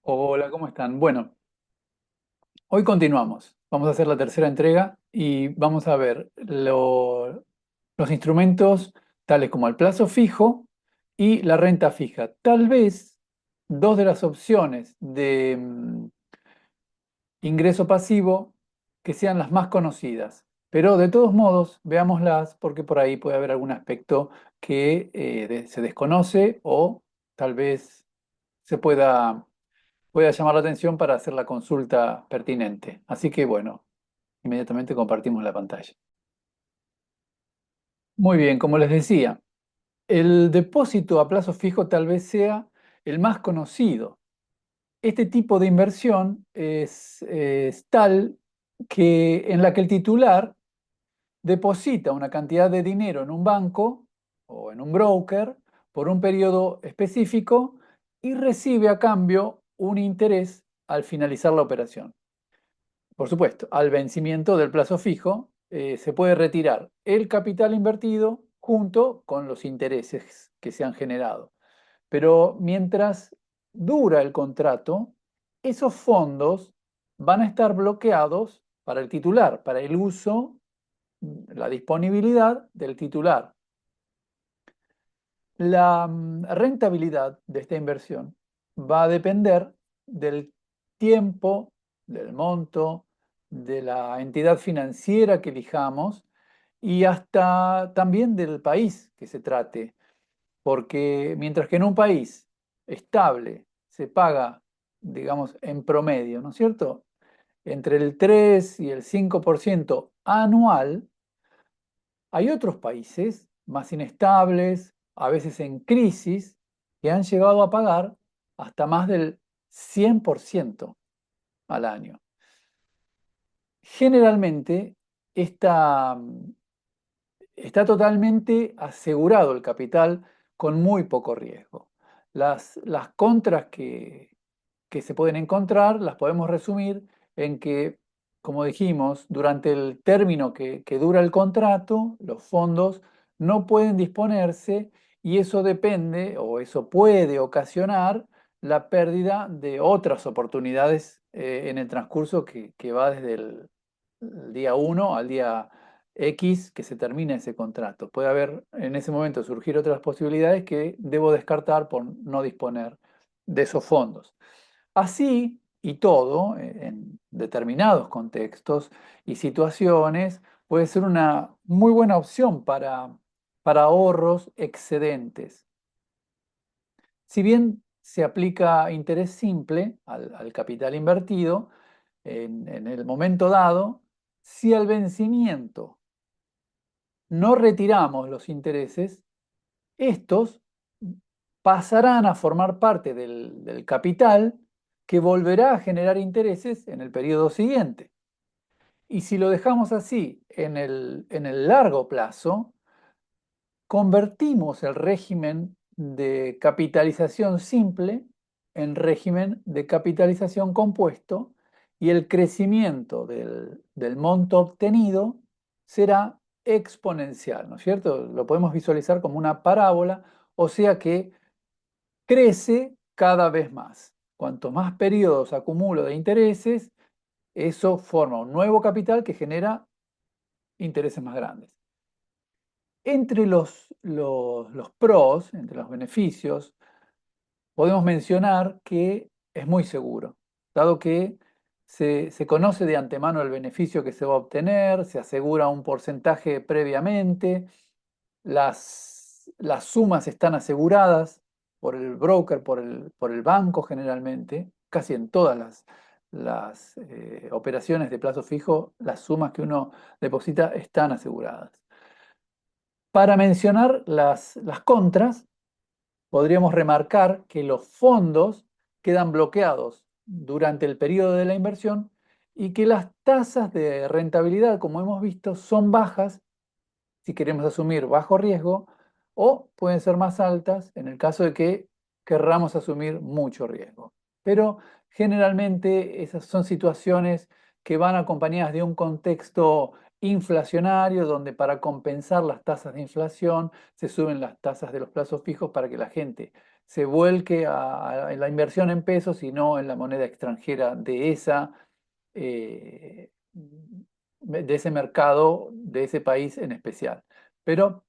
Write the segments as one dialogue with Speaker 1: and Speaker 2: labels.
Speaker 1: Hola, ¿cómo están? Bueno, hoy continuamos. Vamos a hacer la tercera entrega y vamos a ver los instrumentos tales como el plazo fijo y la renta fija. Tal vez dos de las opciones de ingreso pasivo que sean las más conocidas. Pero de todos modos, veámoslas porque por ahí puede haber algún aspecto que se desconoce o tal vez se pueda llamar la atención para hacer la consulta pertinente. Así que bueno, inmediatamente compartimos la pantalla. Muy bien, como les decía, el depósito a plazo fijo tal vez sea el más conocido. Este tipo de inversión es tal que en la que el titular deposita una cantidad de dinero en un banco o en un broker por un periodo específico y recibe a cambio un interés al finalizar la operación. Por supuesto, al vencimiento del plazo fijo, se puede retirar el capital invertido junto con los intereses que se han generado. Pero mientras dura el contrato, esos fondos van a estar bloqueados para el titular, para el uso, la disponibilidad del titular. La rentabilidad de esta inversión va a depender del tiempo, del monto, de la entidad financiera que elijamos y hasta también del país que se trate, porque mientras que en un país estable se paga, digamos, en promedio, ¿no es cierto?, entre el 3 y el 5% anual, hay otros países más inestables, a veces en crisis, que han llegado a pagar hasta más del 100% al año. Generalmente esta, está totalmente asegurado el capital con muy poco riesgo. Las contras que se pueden encontrar las podemos resumir en que, como dijimos, durante el término que dura el contrato, los fondos no pueden disponerse y eso depende o eso puede ocasionar la pérdida de otras oportunidades en el transcurso que va desde el día uno al día X que se termina ese contrato. Puede haber en ese momento surgir otras posibilidades que debo descartar por no disponer de esos fondos. Así y todo, en determinados contextos y situaciones, puede ser una muy buena opción para ahorros excedentes. Si bien se aplica interés simple al capital invertido, en el momento dado, si al vencimiento no retiramos los intereses, estos pasarán a formar parte del capital que volverá a generar intereses en el periodo siguiente. Y si lo dejamos así en el largo plazo, convertimos el régimen de capitalización simple en régimen de capitalización compuesto y el crecimiento del monto obtenido será exponencial, ¿no es cierto? Lo podemos visualizar como una parábola, o sea que crece cada vez más. Cuanto más periodos acumulo de intereses, eso forma un nuevo capital que genera intereses más grandes. Entre los pros, entre los beneficios, podemos mencionar que es muy seguro, dado que se conoce de antemano el beneficio que se va a obtener, se asegura un porcentaje previamente, las sumas están aseguradas por el broker, por el banco generalmente, casi en todas las operaciones de plazo fijo, las sumas que uno deposita están aseguradas. Para mencionar las contras, podríamos remarcar que los fondos quedan bloqueados durante el periodo de la inversión y que las tasas de rentabilidad, como hemos visto, son bajas si queremos asumir bajo riesgo o pueden ser más altas en el caso de que querramos asumir mucho riesgo. Pero generalmente esas son situaciones que van acompañadas de un contexto inflacionario donde para compensar las tasas de inflación se suben las tasas de los plazos fijos para que la gente se vuelque a la inversión en pesos y no en la moneda extranjera de ese mercado, de ese país en especial. Pero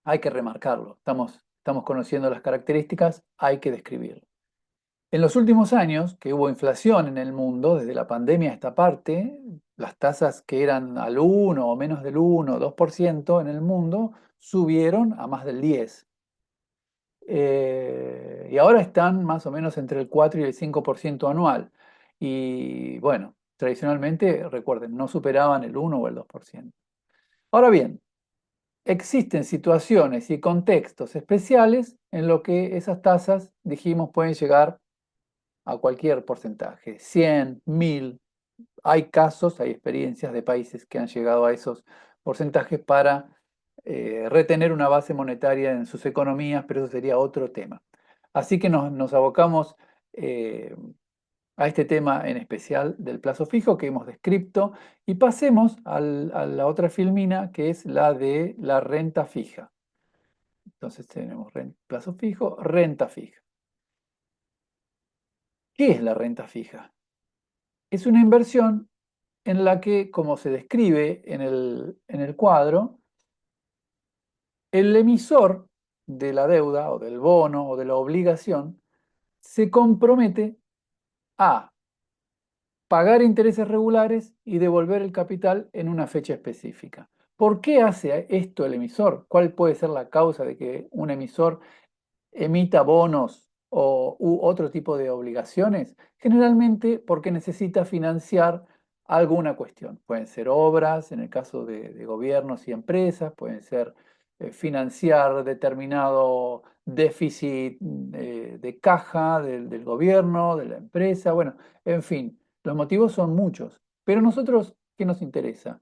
Speaker 1: hay que remarcarlo, estamos conociendo las características, hay que describirlo. En los últimos años, que hubo inflación en el mundo, desde la pandemia a esta parte, las tasas que eran al 1 o menos del 1, 2% en el mundo, subieron a más del 10%. Y ahora están más o menos entre el 4 y el 5% anual. Y bueno, tradicionalmente, recuerden, no superaban el 1 o el 2%. Ahora bien, existen situaciones y contextos especiales en los que esas tasas, dijimos, pueden llegar a cualquier porcentaje, 100, 1000. Hay casos, hay experiencias de países que han llegado a esos porcentajes para retener una base monetaria en sus economías, pero eso sería otro tema. Así que nos abocamos eh, a este tema en especial del plazo fijo que hemos descrito y pasemos a la otra filmina que es la de la renta fija. Entonces tenemos plazo fijo, renta fija. ¿Qué es la renta fija? Es una inversión en la que, como se describe en el cuadro, el emisor de la deuda o del bono o de la obligación se compromete a pagar intereses regulares y devolver el capital en una fecha específica. ¿Por qué hace esto el emisor? ¿Cuál puede ser la causa de que un emisor emita bonos u otro tipo de obligaciones? Generalmente porque necesita financiar alguna cuestión. Pueden ser obras, en el caso de gobiernos y empresas, pueden ser financiar determinado déficit de caja del gobierno, de la empresa, bueno, en fin, los motivos son muchos. Pero nosotros, ¿qué nos interesa?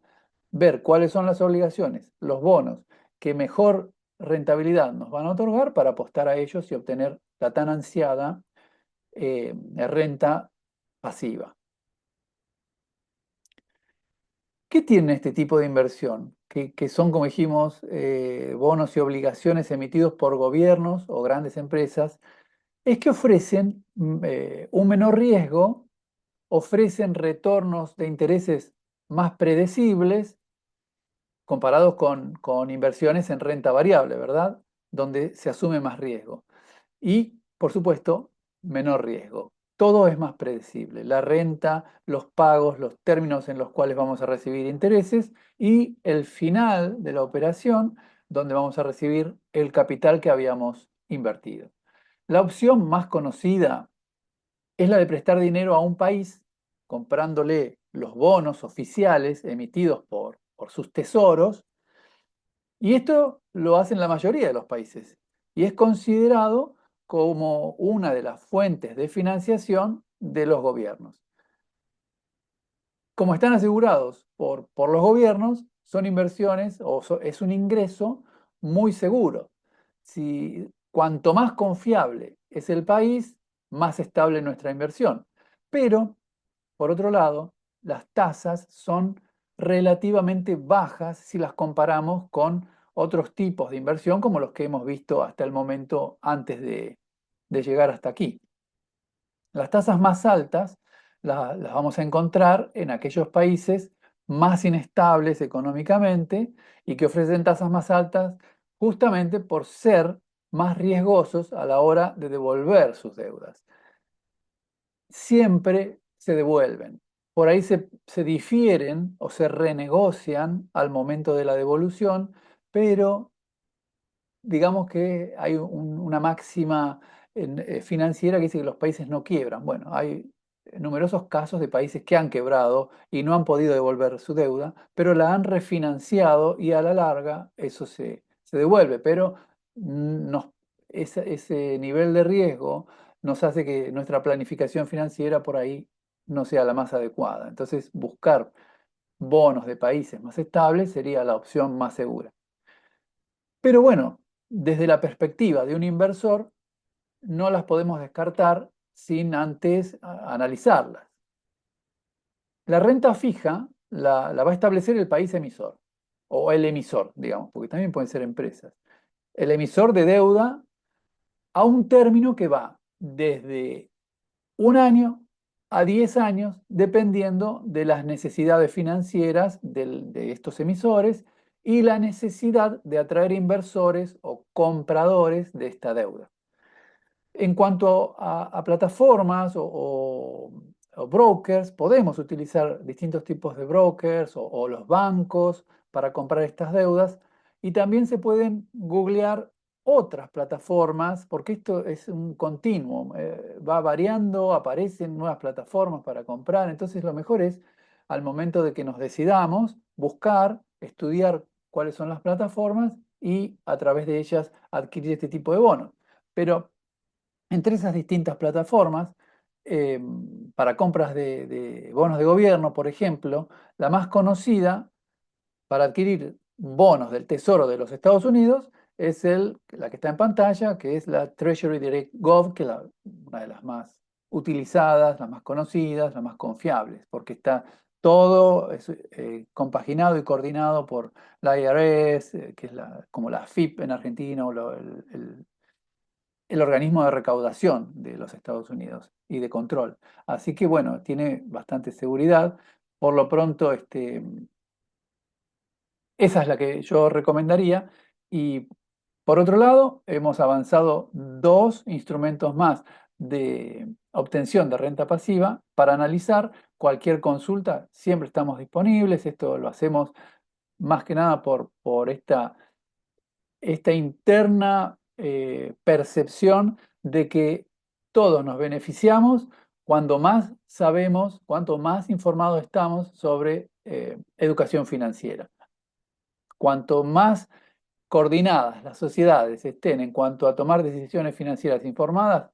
Speaker 1: Ver cuáles son las obligaciones, los bonos que mejor rentabilidad nos van a otorgar para apostar a ellos y obtener la tan ansiada renta pasiva. ¿Qué tiene este tipo de inversión? Que son, como dijimos, bonos y obligaciones emitidos por gobiernos o grandes empresas, es que ofrecen un menor riesgo, ofrecen retornos de intereses más predecibles comparados con inversiones en renta variable, ¿verdad? Donde se asume más riesgo. Y, por supuesto, menor riesgo. Todo es más predecible. La renta, los pagos, los términos en los cuales vamos a recibir intereses y el final de la operación donde vamos a recibir el capital que habíamos invertido. La opción más conocida es la de prestar dinero a un país comprándole los bonos oficiales emitidos por sus tesoros, y esto lo hacen la mayoría de los países y es considerado como una de las fuentes de financiación de los gobiernos. Como están asegurados por los gobiernos, son inversiones es un ingreso muy seguro. Cuanto más confiable es el país, más estable nuestra inversión. Pero por otro lado, las tasas son relativamente bajas si las comparamos con otros tipos de inversión como los que hemos visto hasta el momento antes de llegar hasta aquí. Las tasas más altas las vamos a encontrar en aquellos países más inestables económicamente y que ofrecen tasas más altas justamente por ser más riesgosos a la hora de devolver sus deudas. Siempre se devuelven. Por ahí se difieren o se renegocian al momento de la devolución, pero digamos que hay una máxima financiera que dice que los países no quiebran. Bueno, hay numerosos casos de países que han quebrado y no han podido devolver su deuda, pero la han refinanciado y a la larga eso se devuelve. Pero nos, ese nivel de riesgo nos hace que nuestra planificación financiera por ahí no sea la más adecuada. Entonces, buscar bonos de países más estables sería la opción más segura. Pero bueno, desde la perspectiva de un inversor, no las podemos descartar sin antes analizarlas. La renta fija la va a establecer el país emisor, o el emisor, digamos, porque también pueden ser empresas. El emisor de deuda a un término que va desde un año a 10 años, dependiendo de las necesidades financieras de estos emisores y la necesidad de atraer inversores o compradores de esta deuda. En cuanto a plataformas o brokers, podemos utilizar distintos tipos de brokers o los bancos para comprar estas deudas y también se pueden googlear otras plataformas porque esto es un continuum, va variando, aparecen nuevas plataformas para comprar, entonces lo mejor es al momento de que nos decidamos buscar, estudiar cuáles son las plataformas y a través de ellas adquirir este tipo de bonos. Pero entre esas distintas plataformas, eh, para compras de bonos de gobierno, por ejemplo, la más conocida para adquirir bonos del Tesoro de los Estados Unidos es la que está en pantalla, que es la Treasury Direct Gov, que es una de las más utilizadas, las más conocidas, las más confiables, porque está todo compaginado y coordinado por la IRS, que es como la FIP en Argentina, o el organismo de recaudación de los Estados Unidos y de control. Así que bueno, tiene bastante seguridad. Por lo pronto, esa es la que yo recomendaría. Y por otro lado, hemos avanzado dos instrumentos más de obtención de renta pasiva para analizar cualquier consulta. Siempre estamos disponibles. Esto lo hacemos más que nada por esta interna percepción de que todos nos beneficiamos cuando más sabemos, cuanto más informados estamos sobre educación financiera. Cuanto más coordinadas las sociedades estén en cuanto a tomar decisiones financieras informadas,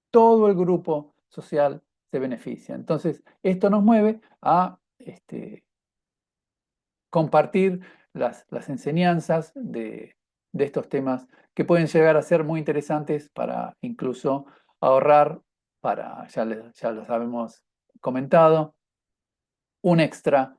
Speaker 1: todo el grupo social se beneficia. Entonces, esto nos mueve a compartir las enseñanzas de estos temas que pueden llegar a ser muy interesantes para incluso ahorrar para, ya los habíamos comentado, un extra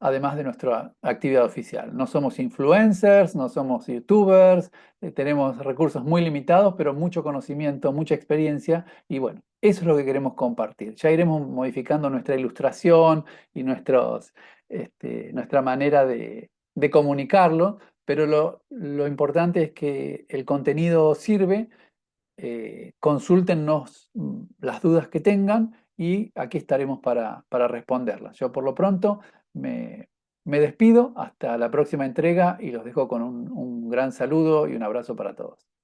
Speaker 1: además de nuestra actividad oficial. No somos influencers, no somos youtubers, tenemos recursos muy limitados, pero mucho conocimiento, mucha experiencia y bueno, eso es lo que queremos compartir. Ya iremos modificando nuestra ilustración y nuestra manera de comunicarlo, pero lo importante es que el contenido sirve, consúltennos las dudas que tengan y aquí estaremos para responderlas. Yo por lo pronto me, me despido hasta la próxima entrega y los dejo con un gran saludo y un abrazo para todos.